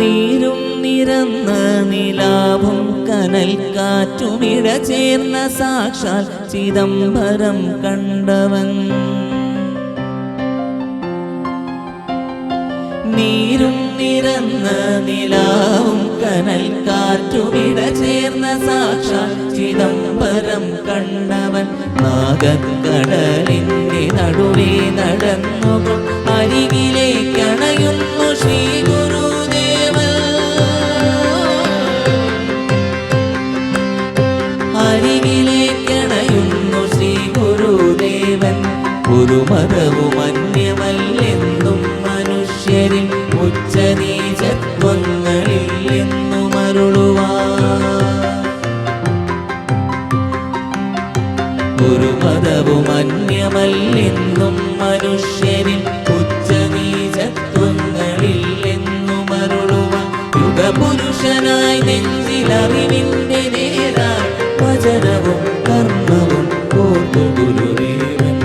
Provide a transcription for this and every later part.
നീരും നിരന്ന നിലാവും കനൽ കാറ്റുമിട ചേർന്ന സാക്ഷാൽ ചിദംബരം കണ്ടവൻ. നീരും നിരന്ന നിലാവും കനൽ കാറ്റുമിട ചേർന്ന സാക്ഷാൽ ചിദംബരം കണ്ടവൻ. നാഗക്കടലിന്റെ നടുവേ നടന്നു അരികിലേക്കണയുന്നു ശ്രീ ഗുരുദേവൻ. അരികിലേക്കണയുന്നു ശ്രീ ഗുരുദേവൻ. ഒരു മതവും അന്യമല്ലെന്നും മനുഷ്യരിൽ ഉച്ചനീചത്വങ്ങളില്ലെന്നും അരുളുവാൻ. ഒരു മതവും അന്യമല്ലെന്നും മനുഷ്യരിൽ ഉച്ചനീചത്വങ്ങളില്ലെന്നും അരുളുവാൻ. യുഗപുരുഷനായി നെഞ്ചിലറിവിന്റെ നേരാൻ വചനവും കർമ്മവും കോർത്തു ഗുരുദേവൻ.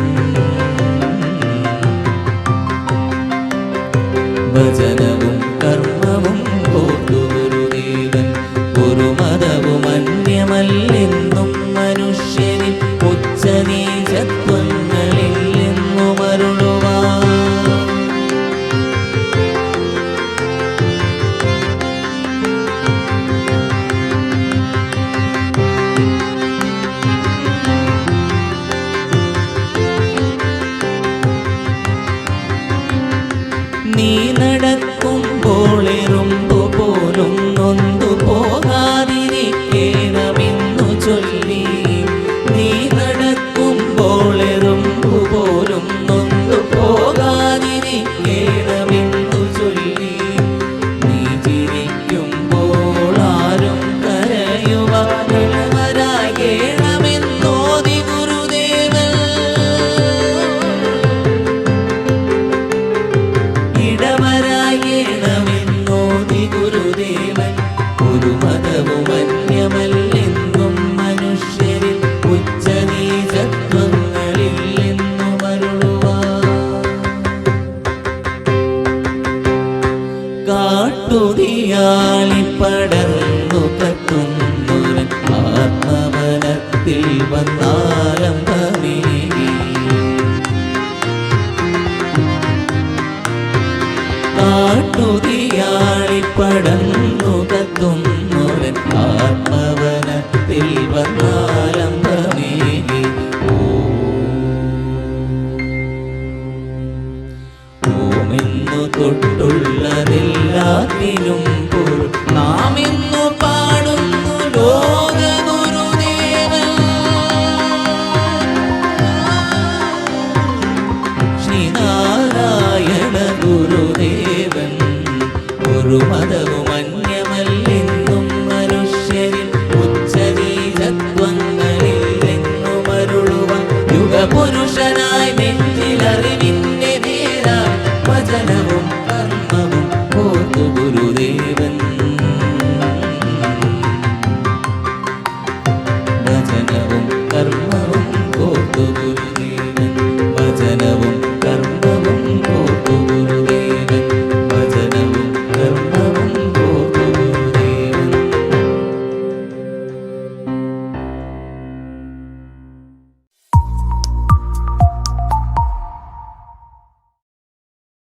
വചനവും കർമ്മവും കോർത്തു ഗുരുദേവൻ. ഒരു മതവും അന്യമല്ലെന്നും മനുഷ്യരിൽ ഉച്ചനീചത്വങ്ങളില്ലെന്നും അരുളുവാൻ. നീ നടക്കുമ്പോൾ എറുമ്പു പോലും നൊന്തു പോകാതിരിക്കണമെന്നു ചൊല്ലി. നീ നടക്കുമ്പോൾ എറുമ്പു പോലും നൊന്തു പോകാതിരിക്കണമെന്നു ചൊല്ലി. നീ ചിരിക്കുമ്പോൾ ആരും കരയുവാനിളവരാകണമെന്നോതി ഗുരുദേവൻ. ഇടവരാകണമെന്നോതി ഗുരുദേവൻ. ഒരു മതവും അന്യമല്ലെന്നും മനുഷ്യരിൽ ഉച്ചനീചത്വങ്ങളില്ലെന്നും അരുളുവാൻ. കാട്ടുതീയാളി പടർന്നു കത്തുന്നൊരൻ ആത്മവനത്തിൽ വന്നാലംബമേ. കാട്ടുതീയാളി പടർന്നു കത്തുന്നൊരൻ ആത്മവനത്തിൽ വന്നാലംബമേ. ഓമെന്നു തൊട്ടുള്ളതെല്ലാത്തിനും പൊരുൾ നാമെന്നു പാടുന്നു ലോകഗുരുദേവൻ. ശ്രീനാരായണ ഗുരുദേവൻ. ഒരു